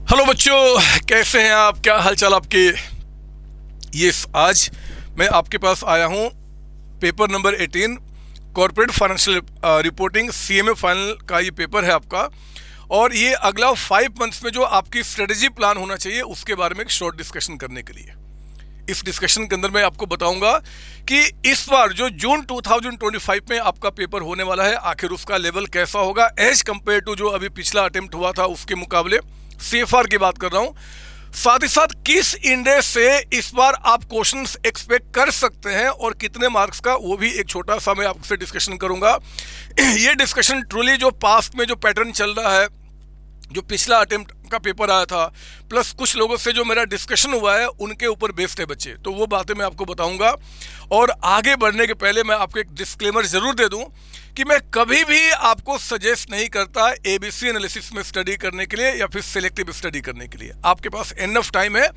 Hello बच्चों, कैसे हैं आप? क्या हालचाल आपके? आज मैं आपके पास आया हूं paper number 18 corporate financial reporting CMA final का ये पेपर है आपका। और ये अगला 5 मंथ्स में जो आपकी स्ट्रेटेजी प्लान होना चाहिए उसके बारे में एक शॉर्ट डिस्कशन करने के लिए इस डिस्कशन के अंदर मैं आपको बताऊंगा कि इस बार जो जून 2025 में आपका पेपर होने वाला है आखिर उसका लेवल कैसा होगा एज कंपेयर टू जो अभी पिछला अटेम्प्ट हुआ था उसके मुकाबले। सीएफआर की बात कर रहा हूं। साथ ही साथ किस इंडेक्स से इस बार आप क्वेश्चंस एक्सपेक्ट कर सकते हैं और कितने मार्क्स का, वो भी एक छोटा सा मैं आपसे डिस्कशन करूंगा। ये डिस्कशन ट्रूली जो पास्ट में जो पैटर्न चल रहा है, जो पिछला अटेम्प्ट का पेपर आया था, प्लस कुछ लोगों से जो मेरा डिस्कशन हुआ है उनके ऊपर बेस्ड है बच्चे, तो वो बातें मैं आपको बताऊंगा। और आगे बढ़ने के पहले मैं आपको एक डिस्क्लेमर जरूर दे दूं कि मैं कभी भी आपको सजेस्ट नहीं करता एबीसी एनालिसिस में स्टडी करने के लिए या फिर सिलेक्टिव स्टडी करने के लिए। आपके पास इनफ टाइम है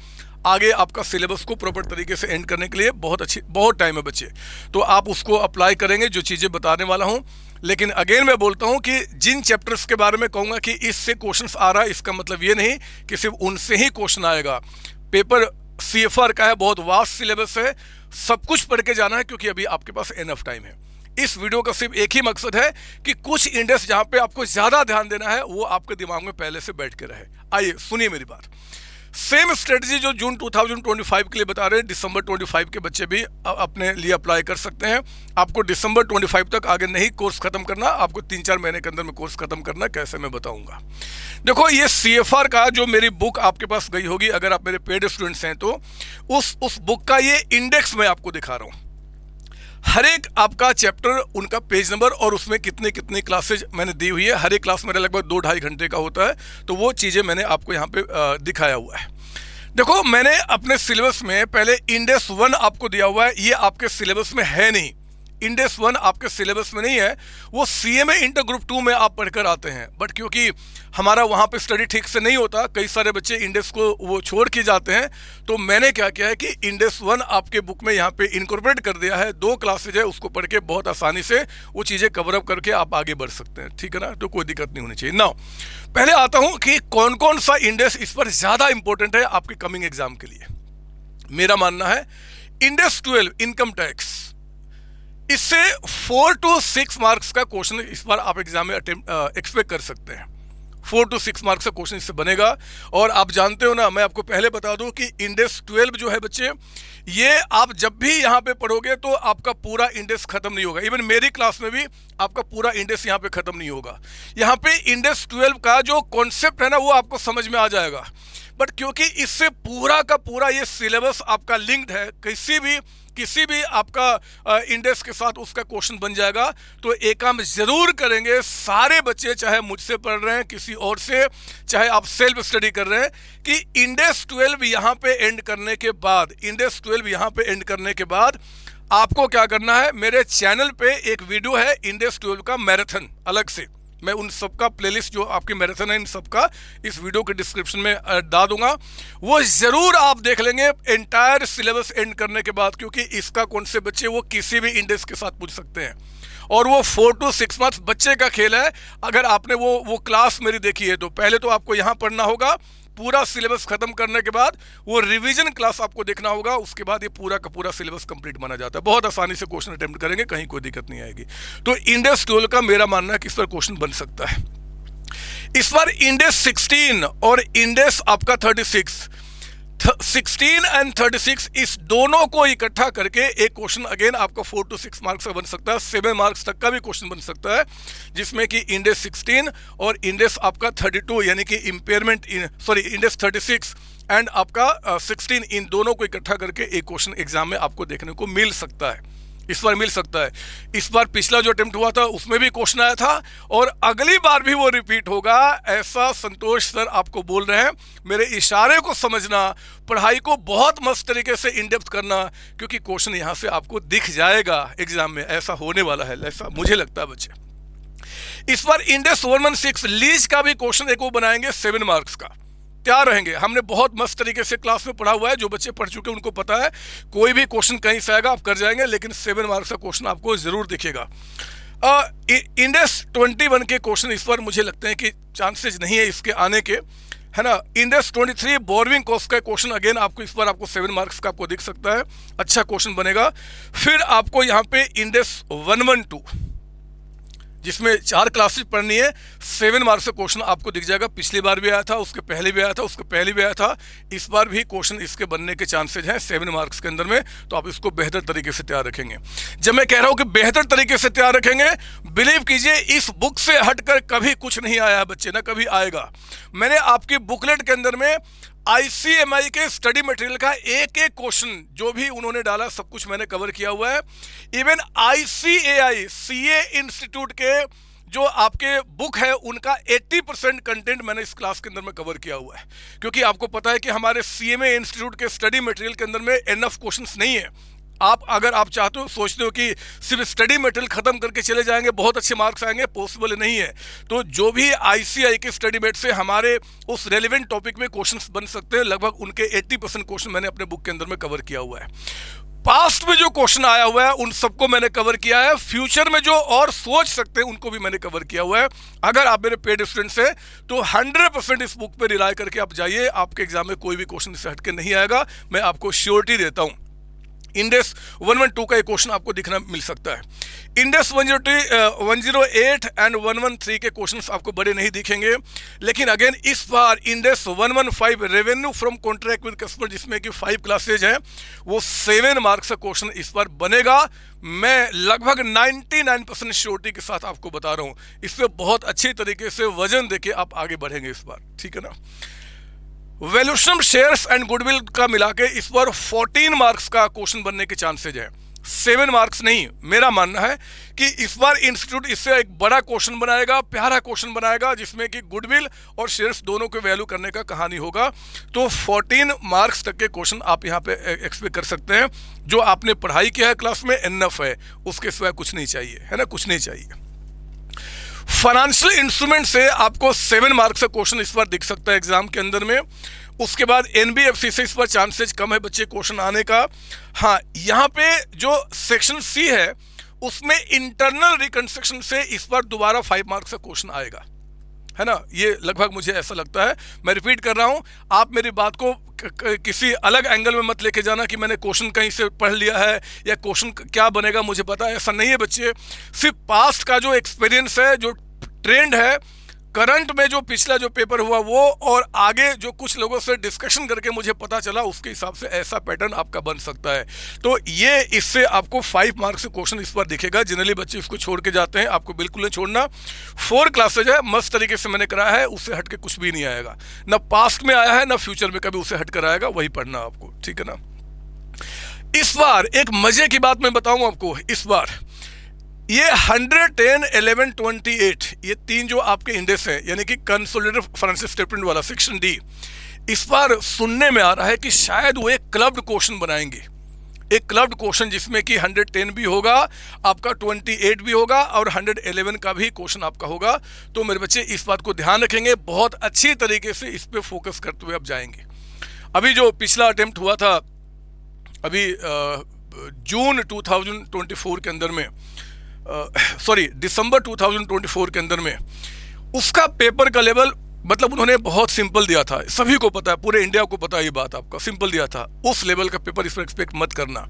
आगे आपका सिलेबस को प्रॉपर तरीके से एंड करने के लिए, बहुत टाइम है बच्चे, तो आप उसको अप्लाई करेंगे जो चीज़ें बताने वाला हूँ। लेकिन अगेन मैं बोलता हूँ कि जिन चैप्टर्स के बारे में कहूँगा कि इससे क्वेश्चंस आ रहा है, इसका मतलब ये नहीं कि सिर्फ उनसे ही क्वेश्चन आएगा। पेपर सीएफआर का है, बहुत वास्ट सिलेबस है, सब कुछ पढ़ के जाना है क्योंकि अभी आपके पास इनफ टाइम है। इस वीडियो का सिर्फ एक ही मकसद है कि कुछ इंडेक्स जहाँ पे आपको ज़्यादा ध्यान देना है वो आपके दिमाग में पहले से बैठ के रहे। आइए सुनिए मेरी बात। सेम स्ट्रेटजी जो जून 2025 के लिए बता रहे हैं, दिसंबर 25 के बच्चे भी अपने लिए अप्लाई कर सकते हैं। आपको दिसंबर 25 तक आगे नहीं कोर्स खत्म करना, आपको 3-4 महीने के अंदर में कोर्स खत्म करना। कैसे मैं बताऊंगा। देखो, ये सीएफआर का जो मेरी बुक आपके पास गई होगी, अगर आप मेरे पेड स्टूडेंट्स हैं तो उस बुक का ये इंडेक्स मैं आपको दिखा रहा हूँ। हर एक आपका चैप्टर, उनका पेज नंबर और उसमें कितने कितने क्लासेज मैंने दी हुई है। हर एक क्लास मेरा लगभग 2-2.5 घंटे का होता है, तो वो चीज़ें मैंने आपको यहाँ पे दिखाया हुआ है। देखो, मैंने अपने सिलेबस में पहले इंडेक्स 1 आपको दिया हुआ है, ये आपके सिलेबस में है नहीं। इंडेक्स 1 आपके सिलेबस में नहीं है, वो सीएमए इंटर ग्रुप 2 में आप पढ़कर आते हैं। बट क्योंकि हमारा वहाँ पे स्टडी ठीक से नहीं होता, कई सारे बच्चे इंडेक्स को वो छोड़ के जाते हैं, तो मैंने क्या किया है कि इंडेक्स 1 आपके बुक में यहाँ पे इनकॉर्पोरेट कर दिया है। 2 क्लासेज है, उसको पढ़ के बहुत आसानी से वो चीज़ें कवर अप करके आप आगे बढ़ सकते हैं। ठीक है ना, तो कोई दिक्कत नहीं होनी चाहिए। नाउ पहले आता हूँ कि कौन कौन सा इंडेक्स इस पर ज़्यादा इंपॉर्टेंट है आपके कमिंग एग्जाम के लिए। मेरा मानना है इंडेक्स 12 इनकम टैक्स, इससे 4 to 6 मार्क्स का क्वेश्चन इस बार आप एग्जाम में एक्सपेक्ट कर सकते हैं। 4 to 6 मार्क्स का क्वेश्चन इससे बनेगा। और आप जानते हो ना, मैं आपको पहले बता दूं कि इंडेक्स 12 जो है बच्चे, ये आप जब भी यहाँ पे पढ़ोगे तो आपका पूरा इंडेक्स खत्म नहीं होगा। इवन मेरी क्लास में भी आपका पूरा इंडेक्स यहाँ पे खत्म नहीं होगा। यहाँ पे इंडेक्स 12 का जो कॉन्सेप्ट है ना, वो आपको समझ में आ जाएगा। बट क्योंकि इससे पूरा का पूरा ये सिलेबस आपका लिंक्ड है, किसी भी आपका इंडेक्स के साथ उसका क्वेश्चन बन जाएगा। तो एक काम जरूर करेंगे सारे बच्चे, चाहे मुझसे पढ़ रहे हैं, किसी और से, चाहे आप सेल्फ स्टडी कर रहे हैं, कि इंडेक्स 12 यहाँ पे एंड करने के बाद आपको क्या करना है। मेरे चैनल पे एक वीडियो है इंडेक्स 12 का मैराथन, अलग से मैं उन सबका प्लेलिस्ट जो आपके मैराथन है इन सबका इस वीडियो के डिस्क्रिप्शन में डाल दूंगा, वो जरूर आप देख लेंगे एंटायर सिलेबस एंड करने के बाद। क्योंकि इसका कौन से बच्चे वो किसी भी इंडेक्स के साथ पूछ सकते हैं और वो 4 to 6 मार्क्स बच्चे का खेल है। अगर आपने वो क्लास मेरी देखी है तो पहले तो आपको यहाँ पढ़ना होगा, पूरा सिलेबस खत्म करने के बाद वो रिवीजन क्लास आपको देखना होगा, उसके बाद ये पूरा का पूरा सिलेबस कंप्लीट माना जाता है। बहुत आसानी से क्वेश्चन अटेम्प्ट करेंगे, कहीं कोई दिक्कत नहीं आएगी। तो इंडेक्स 12 का मेरा मानना है कि इस पर क्वेश्चन बन सकता है। इस बार इंडेक्स 16 और इंडेक्स आपका 36, 16 and 36, इस दोनों को इकट्ठा करके एक क्वेश्चन अगेन आपका 4 to 6 मार्क्स का बन सकता है। 7 मार्क्स तक का भी क्वेश्चन बन सकता है, जिसमें कि इंडेक्स 16 और इंडेक्स आपका 32 यानी कि इंडेक्स 36 एंड आपका 16, इन दोनों को इकट्ठा करके एक क्वेश्चन एग्जाम में आपको देखने को मिल सकता है। इस बार मिल सकता है। इस बार पिछला जो अटेम्प्ट हुआ था उसमें भी क्वेश्चन आया था और अगली बार भी वो रिपीट होगा, ऐसा संतोष सर आपको बोल रहे हैं। मेरे इशारे को समझना, पढ़ाई को बहुत मस्त तरीके से इन डेप्थ करना, क्योंकि क्वेश्चन यहाँ से आपको दिख जाएगा एग्जाम में, ऐसा होने वाला है, ऐसा मुझे लगता है बच्चे। इस बार इंडेक्स 116 लीज का भी क्वेश्चन एक वो बनाएंगे 7 मार्क्स का, तैयार रहेंगे। हमने बहुत मस्त तरीके से क्लास में पढ़ा हुआ है, जो बच्चे पढ़ चुके हैं उनको पता है कोई भी क्वेश्चन कहीं से आएगा आप कर जाएंगे, लेकिन 7 मार्क्स का क्वेश्चन आपको जरूर दिखेगा। इंडेक्स 21 के क्वेश्चन इस पर मुझे लगते हैं कि चांसेस नहीं है इसके आने के, है ना। इंडेक्स 23 बोरोइंग कॉस्ट का क्वेश्चन, अगेन आपको इस बार आपको 7 मार्क्स का आपको दिख सकता है, अच्छा क्वेश्चन बनेगा। फिर आपको यहाँ पे इंडेक्स 112 जिसमें 4 क्लासेस पढ़नी है, 7 मार्क्स का क्वेश्चन आपको दिख जाएगा। पिछली बार भी आया था, उसके पहले भी आया था, उसके पहले भी आया था, इस बार भी क्वेश्चन इसके बनने के चांसेज हैं 7 मार्क्स के अंदर में। तो आप इसको बेहतर तरीके से तैयार रखेंगे। जब मैं कह रहा हूं कि बेहतर तरीके से तैयार रखेंगे, बिलीव कीजिए इस बुक से हटकर कभी कुछ नहीं आया है बच्चे, ना कभी आएगा। मैंने आपकी बुकलेट के अंदर में ICMI के स्टडी मटेरियल का एक एक क्वेश्चन जो भी उन्होंने डाला सब कुछ मैंने कवर किया हुआ है। इवन ICAI CA इंस्टीट्यूट के जो आपके बुक है उनका 80% कंटेंट मैंने इस क्लास के अंदर में कवर किया हुआ है, क्योंकि आपको पता है कि हमारे CMA इंस्टीट्यूट के स्टडी मटेरियल के अंदर में एनफ क्वेश्चंस नहीं है। अगर आप चाहते हो, सोचते हो कि सिर्फ स्टडी मटेरियल खत्म करके चले जाएंगे, बहुत अच्छे मार्क्स आएंगे, पॉसिबल नहीं है। तो जो भी ICAI के स्टडी मेट से हमारे उस रेलिवेंट टॉपिक में क्वेश्चंस बन सकते हैं, लगभग उनके 80% क्वेश्चन मैंने अपने बुक के अंदर में कवर किया हुआ है। पास्ट में जो क्वेश्चन आया हुआ है उन सबको मैंने कवर किया है, फ्यूचर में जो और सोच सकते हैं उनको भी मैंने कवर किया हुआ है। अगर आप मेरे पेड स्टूडेंट्स हैं तो 100% इस बुक पे रिलाय करके आप जाइए, आपके एग्जाम में कोई भी क्वेश्चन इससे हटके नहीं आएगा, मैं आपको श्योरिटी देता हूं। इंडेक्स 112 का एक क्वेश्चन आपको दिखना मिल सकता है। इंडेक्स 108 एंड 113 के क्वेश्चंस आपको बड़े नहीं दिखेंगे, लेकिन अगेन इस बार index 115 revenue from contract with customer, जिसमें कि 5 क्लासेज हैं, वो 7 मार्क्स का क्वेश्चन इस बार बनेगा। मैं लगभग 99% श्योरिटी के साथ आपको बता रहा हूँ, इस पर बहुत अच्छी तरीके से वजन देके आप आगे बढ़ेंगे इस बार, ठीक है ना। वैल्यूएशन शेयर्स एंड गुडविल का मिला के इस बार 14 मार्क्स का क्वेश्चन बनने के चांसेज हैं, 7 मार्क्स नहीं। मेरा मानना है कि इस बार इंस्टीट्यूट इससे एक बड़ा क्वेश्चन बनाएगा, प्यारा क्वेश्चन बनाएगा, जिसमें कि गुडविल और शेयर्स दोनों को वैल्यू करने का कहानी होगा। तो 14 मार्क्स तक के क्वेश्चन आप यहाँ पे एक्सपेक्ट कर सकते हैं। जो आपने पढ़ाई किया है क्लास में एनफ है, उसके सिवाय कुछ नहीं चाहिए, है ना, कुछ नहीं चाहिए। फाइनेंशियल इंस्ट्रूमेंट से आपको 7 मार्क्स का क्वेश्चन इस बार दिख सकता है एग्जाम के अंदर में। उसके बाद NBFC से इस पर चांसेज कम है बच्चे क्वेश्चन आने का। हाँ, यहाँ पे जो सेक्शन C है उसमें इंटरनल रिकंस्ट्रक्शन से इस बार दोबारा 5 मार्क्स का क्वेश्चन आएगा, है ना, ये लगभग मुझे ऐसा लगता है। मैं रिपीट कर रहा हूँ, आप मेरी बात को किसी अलग एंगल में मत लेके जाना कि मैंने क्वेश्चन कहीं से पढ़ लिया है या क्वेश्चन क्या बनेगा मुझे पता है, ऐसा नहीं है बच्चे। सिर्फ पास्ट का जो एक्सपीरियंस है, जो ट्रेंड है, करंट में जो पिछला जो पेपर हुआ वो, और आगे जो कुछ लोगों से डिस्कशन करके मुझे पता चला, उसके हिसाब से ऐसा पैटर्न आपका बन सकता है। तो ये इससे आपको 5 मार्क्स का क्वेश्चन इस बार दिखेगा। जनरली बच्चे इसको छोड़ के जाते हैं, आपको बिल्कुल नहीं छोड़ना। 4 क्लासेज है, मस्त तरीके से मैंने कराया है, उससे हट के कुछ भी नहीं आएगा, ना पास्ट में आया है ना फ्यूचर में कभी उसे हट कर आएगा, वही पढ़ना आपको, ठीक है ना। इस बार एक मजे की बात मैं बताऊं आपको, इस बार ये 110, 11, 28 ये 3 जो आपके इंडेक्स हैं, यानी कि कंसोलिडेटेड फाइनेंशियल स्टेटमेंट वाला सेक्शन D, इस बार सुनने में आ रहा है कि शायद वो एक क्लब्ड क्वेश्चन बनाएंगे, एक क्लब्ड क्वेश्चन जिसमें कि 110 भी होगा आपका, 28 भी होगा और 111 का भी क्वेश्चन आपका होगा। तो मेरे बच्चे इस बात को ध्यान रखेंगे, बहुत अच्छी तरीके से इस पर फोकस करते हुए आप जाएंगे। अभी जो पिछला अटेम्प्ट हुआ था अभी जून 2024 के अंदर में, दिसंबर 2024 के अंदर में, उसका पेपर का लेवल मतलब उन्होंने बहुत सिंपल दिया था, सभी को पता है, पूरे इंडिया को पता है ये बात, आपका सिंपल दिया था। उस लेवल का पेपर इस पर एक्सपेक्ट मत करना,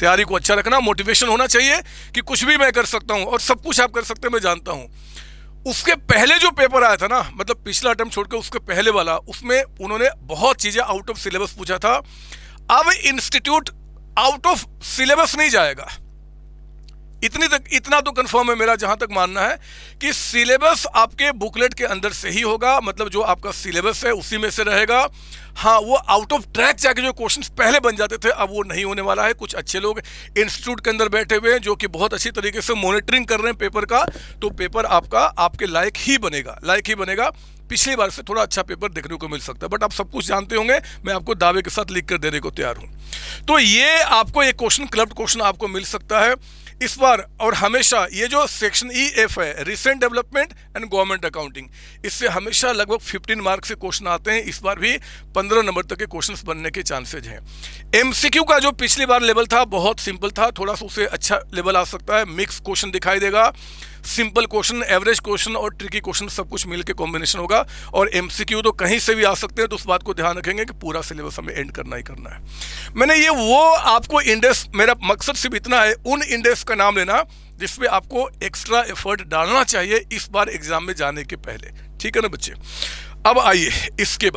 तैयारी को अच्छा रखना, मोटिवेशन होना चाहिए कि कुछ भी मैं कर सकता हूँ और सब कुछ आप कर सकते हैं, मैं जानता हूँ। उसके पहले जो पेपर आया था ना, मतलब पिछला अटेम्प्ट छोड़ के उसके पहले वाला, उसमें उन्होंने बहुत चीज़ें आउट ऑफ सिलेबस पूछा था। अब इंस्टीट्यूट आउट ऑफ सिलेबस नहीं जाएगा, इतना तो कंफर्म है मेरा, जहां तक मानना है कि सिलेबस आपके बुकलेट के अंदर से ही होगा, मतलब जो आपका सिलेबस है उसी में से रहेगा। हाँ, वो आउट ऑफ ट्रैक जाके जो क्वेश्चंस पहले बन जाते थे अब वो नहीं होने वाला है। कुछ अच्छे लोग इंस्टीट्यूट के अंदर बैठे हुए हैं जो कि बहुत अच्छी तरीके से मॉनिटरिंग कर रहे हैं पेपर का, तो पेपर आपका आपके लायक ही बनेगा। पिछली बार से थोड़ा अच्छा पेपर देखने को मिल सकता है, बट आप सब कुछ जानते होंगे, मैं आपको दावे के साथ लिख कर देने को तैयार हूं। तो ये आपको एक क्वेश्चन, क्लब्ड क्वेश्चन आपको मिल सकता है इस बार। और हमेशा ये जो सेक्शन EF है, recent development and government accounting, इससे हमेशा लगभग 15 मार्क्स के क्वेश्चन आते हैं। इस बार भी 15 नंबर तक के क्वेश्चंस बनने के चांसेज हैं। MCQ का जो पिछली बार लेवल था बहुत सिंपल था, थोड़ा सा उससे अच्छा लेवल आ सकता है, मिक्स क्वेश्चन दिखाई देगा। सिंपल क्वेश्चन, एवरेज क्वेश्चन और ट्रिकी क्वेश्चन सब कुछ मिल के कॉम्बिनेशन होगा। और एमसीक्यू तो कहीं से भी आ सकते हैं, तो उस बात को ध्यान रखेंगे कि पूरा सिलेबस हमें एंड करना ही करना है। मैंने ये वो आपको इंडेक्स, मेरा मकसद सिर्फ इतना है, उन इंडेक्स का नाम लेना जिसमें आपको एक्स्ट्रा एफर्ट डालना चाहिए इस बार एग्जाम में जाने के पहले, ठीक है ना बच्चे। अब आइए इसके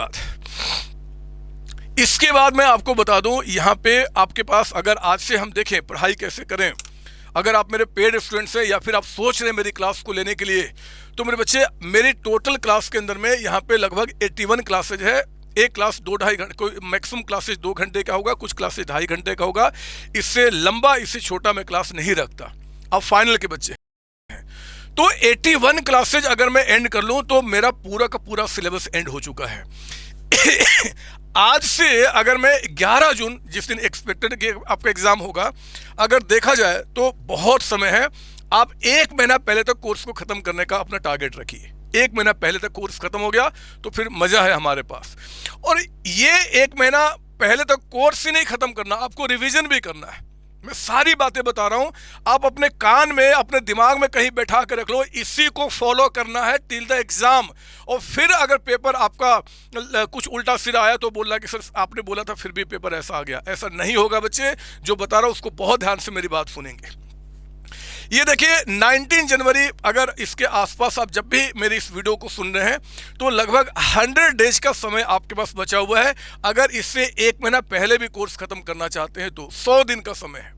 बाद मैं आपको बता दूं, यहाँ पे आपके पास अगर आज से हम देखें पढ़ाई कैसे करें, अगर आप मेरे पेड स्टूडेंट्स हैं या फिर आप सोच रहे हैं मेरी क्लास को लेने के लिए, तो मेरे बच्चे मेरी टोटल क्लास के अंदर में यहाँ पे लगभग 81 क्लासेज है। एक क्लास 2-2.5 घंटे, कोई मैक्सिमम क्लासेज 2 घंटे का होगा, कुछ क्लासेज 2.5 घंटे का होगा। इससे लंबा, इससे छोटा मैं क्लास नहीं रखता। अब फाइनल के बच्चे हैं, तो 81 क्लासेज अगर मैं एंड कर लूँ तो मेरा पूरा का पूरा सिलेबस एंड हो चुका है। आज से अगर मैं 11 जून जिस दिन एक्सपेक्टेड कि आपका एग्जाम होगा, अगर देखा जाए तो बहुत समय है। आप 1 महीना पहले तक कोर्स को खत्म करने का अपना टारगेट रखिए। 1 महीना पहले तक कोर्स खत्म हो गया तो फिर मजा है हमारे पास। और ये 1 महीना पहले तक कोर्स ही नहीं खत्म करना, आपको रिवीजन भी करना है। मैं सारी बातें बता रहा हूं, आप अपने कान में, अपने दिमाग में कहीं बैठा कर रख लो, इसी को फॉलो करना है टिल द एग्जाम। और फिर अगर पेपर आपका कुछ उल्टा सिरा आया तो बोलना कि सर आपने बोला था फिर भी पेपर ऐसा आ गया। ऐसा नहीं होगा बच्चे, जो बता रहा हूं उसको बहुत ध्यान से मेरी बात सुनेंगे। ये देखिए 19 जनवरी, अगर इसके आसपास आप जब भी मेरी इस वीडियो को सुन रहे हैं तो लगभग 100 डेज का समय आपके पास बचा हुआ है। अगर इससे 1 महीना पहले भी कोर्स खत्म करना चाहते हैं तो 100 दिन का समय है।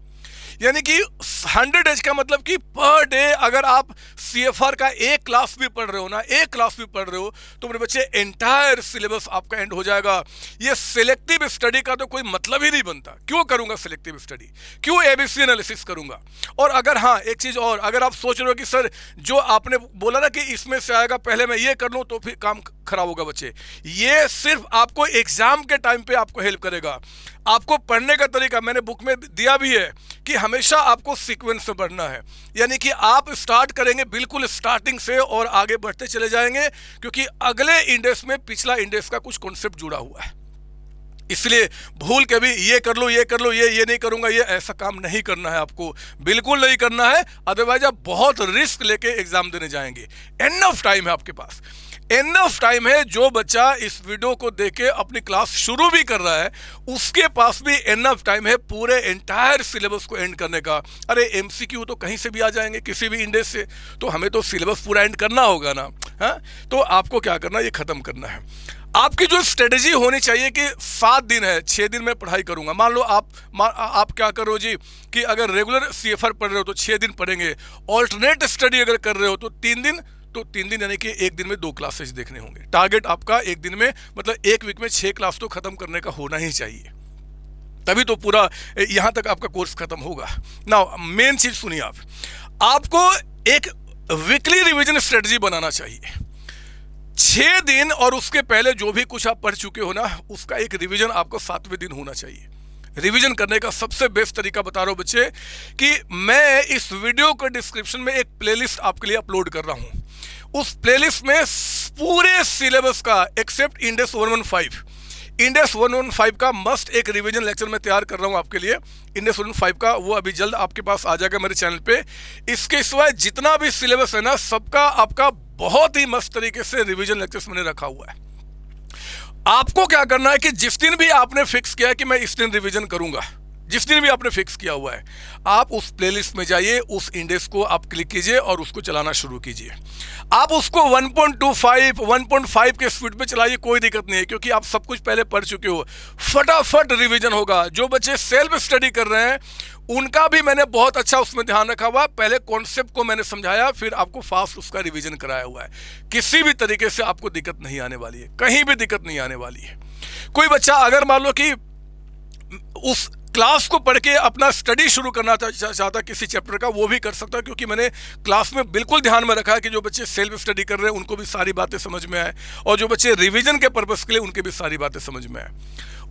यानी कि 100 डेज का मतलब कि पर डे अगर आप CFR का एक क्लास भी पढ़ रहे हो ना, एक क्लास भी पढ़ रहे हो, तो मेरे बच्चे एंटायर सिलेबस आपका एंड हो जाएगा। ये सिलेक्टिव स्टडी का तो कोई मतलब ही नहीं बनता। क्यों करूंगा सिलेक्टिव स्टडी, क्यों ABC एनालिसिस करूंगा? और अगर हाँ एक चीज और, अगर आप सोच रहे हो कि सर जो आपने बोला ना कि इसमें से आएगा पहले मैं ये कर लूं तो फिर काम खराब होगा बच्चे, ये सिर्फ आपको एग्जाम के टाइम पे आपको हेल्प करेगा। आपको पढ़ने का तरीका मैंने बुक में दिया भी है कि हमेशा आपको सीक्वेंस से पढ़ना है। यानी कि आप स्टार्ट करेंगे बिल्कुल स्टार्टिंग से और आगे बढ़ते चले जाएंगे, क्योंकि अगले इंडेक्स में पिछला इंडेक्स का कुछ कॉन्सेप्ट जुड़ा हुआ है। इसलिए भूल के भी ये कर लो, ये कर लो, ये नहीं करूंगा, ये ऐसा काम नहीं करना है, आपको बिल्कुल नहीं करना है। अदरवाइज आप बहुत रिस्क लेके एग्जाम देने जाएंगे। एनफ टाइम है आपके पास, एनफ टाइम है। जो बच्चा इस वीडियो को देख के अपनी क्लास शुरू भी कर रहा है उसके पास भी एनफ टाइम है पूरे एंटायर सिलेबस को एंड करने का। अरे MCQ तो कहीं से भी आ जाएंगे, किसी भी इंडेक्स से, तो हमें तो सिलेबस पूरा एंड करना होगा ना। हाँ, तो आपको क्या करना है, ये खत्म करना है। आपकी जो स्ट्रेटेजी होनी चाहिए कि 7 दिन है, 6 दिन में पढ़ाई करूंगा। मान लो आप क्या करो जी कि अगर रेगुलर CFR पढ़ रहे हो तो 6 दिन पढ़ेंगे, ऑल्टरनेट स्टडी अगर कर रहे हो तो 3 दिन, तो 3 दिन यानी कि 1 दिन में 2 क्लासेस देखने होंगे। टारगेट आपका 1 दिन में, मतलब 1 वीक में 6 क्लास तो खत्म करने का होना ही चाहिए, तभी तो पूरा यहां तक आपका कोर्स खत्म होगा ना। मेन चीज सुनिए, आपको एक वीकली रिवीजन स्ट्रेटजी बनाना चाहिए। 6 दिन और उसके पहले जो भी कुछ आप पढ़ चुके हो ना, उसका एक रिवीजन आपको 7वें दिन होना चाहिए। रिवीजन करने का सबसे बेस्ट तरीका बता रहा हूं बच्चे कि मैं इस वीडियो के डिस्क्रिप्शन में एक प्लेलिस्ट आपके लिए अपलोड कर रहा हूं। उस प्लेलिस्ट में पूरे सिलेबस का एक्सेप्ट इंडेक्स 115, इंडेक्स 115 का मस्ट एक रिवीजन लेक्चर मैं तैयार कर रहा हूं आपके लिए। इंडेक्स 115 का वो अभी जल्द आपके पास आ जाएगा मेरे चैनल पे। इसके सिवाय जितना भी सिलेबस है ना, सबका आपका बहुत ही मस्त तरीके से रिवीजन लेक्चर्स मैंने रखा हुआ है। आपको क्या करना है कि जिस दिन भी आपने फिक्स किया कि मैं इस दिन रिवीजन करूंगा, जिस दिन भी आपने फिक्स किया हुआ है, आप उस प्लेलिस्ट में जाइए, उस इंडेक्स को आप क्लिक कीजिए और उसको चलाना शुरू कीजिए। आप उसको 1.25, 1.5 के स्पीड पे चलाइए, कोई दिक्कत नहीं है, क्योंकि आप सब कुछ पहले पढ़ चुके हो। फटाफट रिवीजन होगा। जो बच्चे सेल्फ स्टडी कर रहे हैं उनका भी मैंने बहुत अच्छा उसमें ध्यान रखा हुआ है। पहले कॉन्सेप्ट को मैंने समझाया, फिर आपको फास्ट उसका रिवीजन कराया हुआ है। किसी भी तरीके से आपको दिक्कत नहीं आने वाली है, कहीं भी दिक्कत नहीं आने वाली है। कोई बच्चा अगर मान लो कि उस क्लास को पढ़ के अपना स्टडी शुरू करना चाहता किसी चैप्टर का, वो भी कर सकता है, क्योंकि मैंने क्लास में बिल्कुल ध्यान में रखा है कि जो बच्चे सेल्फ स्टडी कर रहे हैं उनको भी सारी बातें समझ में आए, और जो बच्चे रिवीजन के पर्पस के लिए उनके भी सारी बातें समझ में आए।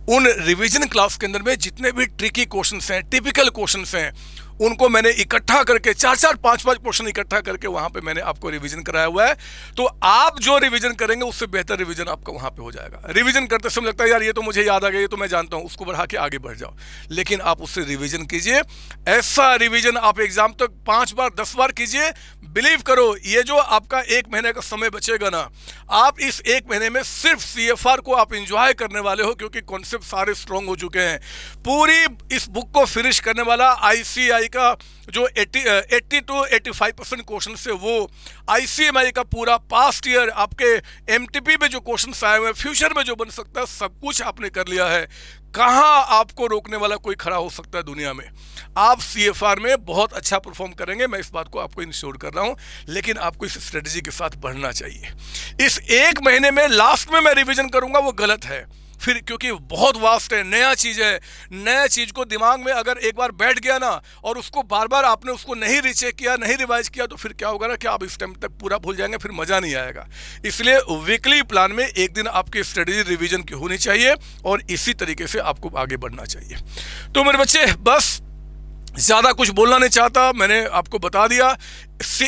उन रिवीजन क्लास के अंदर में जितने भी ट्रिकी क्वेश्चंस हैं, टिपिकल क्वेश्चंस हैं, उनको मैंने इकट्ठा करके 4-4 5-5 क्वेश्चन इकट्ठा करके वहां पे मैंने आपको रिवीजन कराया हुआ है। तो आप जो रिवीजन करेंगे उससे बेहतर रिवीजन आपका वहां पे हो जाएगा। रिवीजन करते समय लगता है यार ये तो मुझे याद आ गया, ये तो मैं जानता हूं, उसको बढ़ा के आगे बढ़ जाओ, लेकिन आप उससे रिवीजन कीजिए। ऐसा रिवीजन आप एग्जाम तक 5 बार 10 बार कीजिए। बिलीव करो, ये जो आपका 1 महीने का समय बचेगा ना, आप इस 1 महीने में सिर्फ CFR को आप इंजॉय करने वाले हो, क्योंकि कॉन्सेप्ट सारे स्ट्रॉन्ग हो चुके हैं। पूरी इस बुक को फिनिश करने वाला ICI का जो 80 to 85% क्वेश्चन है, वो ICMI का पूरा पास्ट ईयर आपके MTP में जो क्वेश्चन आए हुए हैं, फ्यूचर में जो बन सकता है, सब कुछ आपने कर लिया है। कहाँ आपको रोकने वाला कोई खड़ा हो सकता है दुनिया में? आप CFR में बहुत अच्छा परफॉर्म करेंगे, मैं इस बात को आपको इंश्योर कर रहा हूं, लेकिन आपको इस स्ट्रेटजी के साथ बढ़ना चाहिए। इस 1 महीने में लास्ट में मैं रिवीजन करूंगा, वो गलत है फिर, क्योंकि बहुत वास्ट है, नया चीज है। नया चीज को दिमाग में अगर एक बार बैठ गया ना, और उसको बार बार आपने उसको नहीं रीचेक किया, नहीं रिवाइज किया, तो फिर क्या होगा ना कि आप इस टाइम तक पूरा भूल जाएंगे, फिर मजा नहीं आएगा। इसलिए वीकली प्लान में एक दिन आपकी स्ट्रेटजी रिवीजन की होनी चाहिए, और इसी तरीके से आपको आगे बढ़ना चाहिए। तो मेरे बच्चे, बस ज़्यादा कुछ बोलना नहीं चाहता, मैंने आपको बता दिया।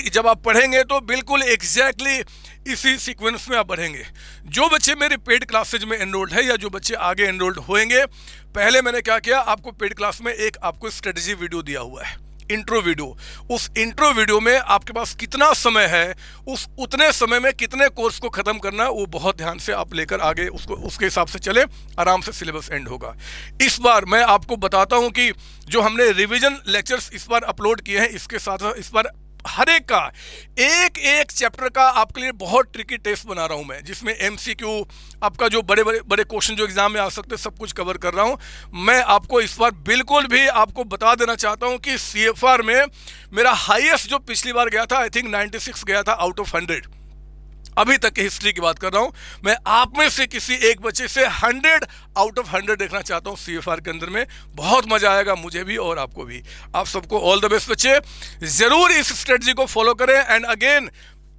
जब आप पढ़ेंगे तो बिल्कुल एग्जैक्टली इसी सीक्वेंस में आप बढ़ेंगे। जो बच्चे मेरे पेड क्लासेज में एनरोल्ड है, या जो बच्चे आगे एनरोल्ड होंगे, पहले मैंने क्या किया, आपको पेड क्लास में एक आपको स्ट्रेटजी वीडियो दिया हुआ है, इंट्रो वीडियो। उस इंट्रो वीडियो में आपके पास कितना समय है, उस उतने समय में कितने कोर्स को खत्म करना है, वो बहुत ध्यान से आप लेकर आगे उसको उसके हिसाब से चले, आराम से सिलेबस एंड होगा। इस बार मैं आपको बताता हूं कि जो हमने रिवीजन लेक्चर्स इस बार अपलोड किए हैं, इसके साथ इस बार हर एक का एक एक चैप्टर का आपके लिए बहुत ट्रिकी टेस्ट बना रहा हूं मैं, जिसमें MCQ आपका जो बड़े बड़े क्वेश्चन जो एग्जाम में आ सकते हैं, सब कुछ कवर कर रहा हूं। मैं आपको इस बार बिल्कुल भी आपको बता देना चाहता हूं कि CFR में मेरा हाईएस्ट जो पिछली बार गया था, आई थिंक 96 गया था आउट ऑफ 100। अभी तक की हिस्ट्री की बात कर रहा हूं। मैं आप में से किसी एक बच्चे से 100 आउट ऑफ 100 देखना चाहता हूं CFR के अंदर में। बहुत मजा आएगा मुझे भी और आपको भी। आप सबको ऑल द बेस्ट बच्चे, जरूर इस स्ट्रेटजी को फॉलो करें। एंड अगेन,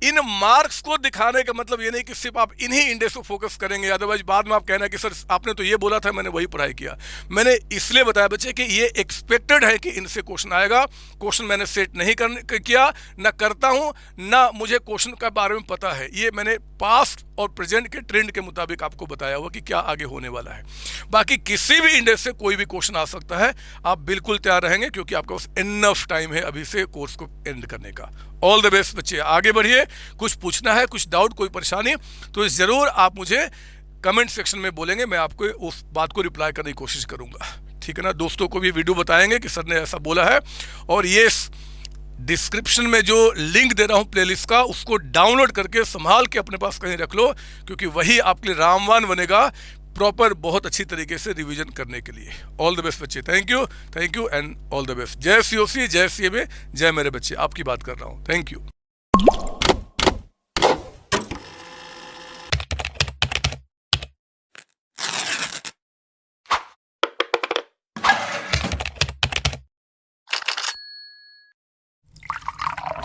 इन मार्क्स को दिखाने का मतलब ये नहीं कि सिर्फ आप इन्हीं इंडेक्स को फोकस करेंगे, अदरवाइज बाद में आप कहना कि सर आपने तो ये बोला था, मैंने वही पढ़ाई किया। मैंने इसलिए बताया बच्चे कि ये एक्सपेक्टेड है कि इनसे क्वेश्चन आएगा। क्वेश्चन मैंने सेट नहीं किया, ना करता हूं, ना मुझे क्वेश्चन के बारे में पता है। ये मैंने पास्ट और प्रेजेंट के ट्रेंड के मुताबिक आपको बताया हुआ कि क्या आगे होने वाला है। बाकी किसी भी इंडेक्स से कोई भी क्वेश्चन आ सकता है, आप बिल्कुल तैयार रहेंगे, क्योंकि आपके पास इनफ टाइम है अभी से कोर्स को एंड करने का। ऑल द बेस्ट बच्चे, आगे बढ़िए। कुछ पूछना है, कुछ डाउट, कोई परेशानी, तो जरूर आप मुझे कमेंट सेक्शन में बोलेंगे, मैं आपको उस बात को रिप्लाई करने की कोशिश करूंगा। ठीक है ना? दोस्तों को भी वीडियो बताएंगे कि सर ने ऐसा बोला है। और ये डिस्क्रिप्शन में जो लिंक दे रहा हूं प्लेलिस्ट का, उसको डाउनलोड करके संभाल के अपने पास कहीं रख लो, क्योंकि वही आपके लिए रामबाण बनेगा प्रॉपर, बहुत अच्छी तरीके से रिवीजन करने के लिए। ऑल द बेस्ट बच्चे, thank you and all the best. जय COC, जय CMA, जय मेरे बच्चे। आपकी बात कर रहा हूं। Thank you.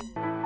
you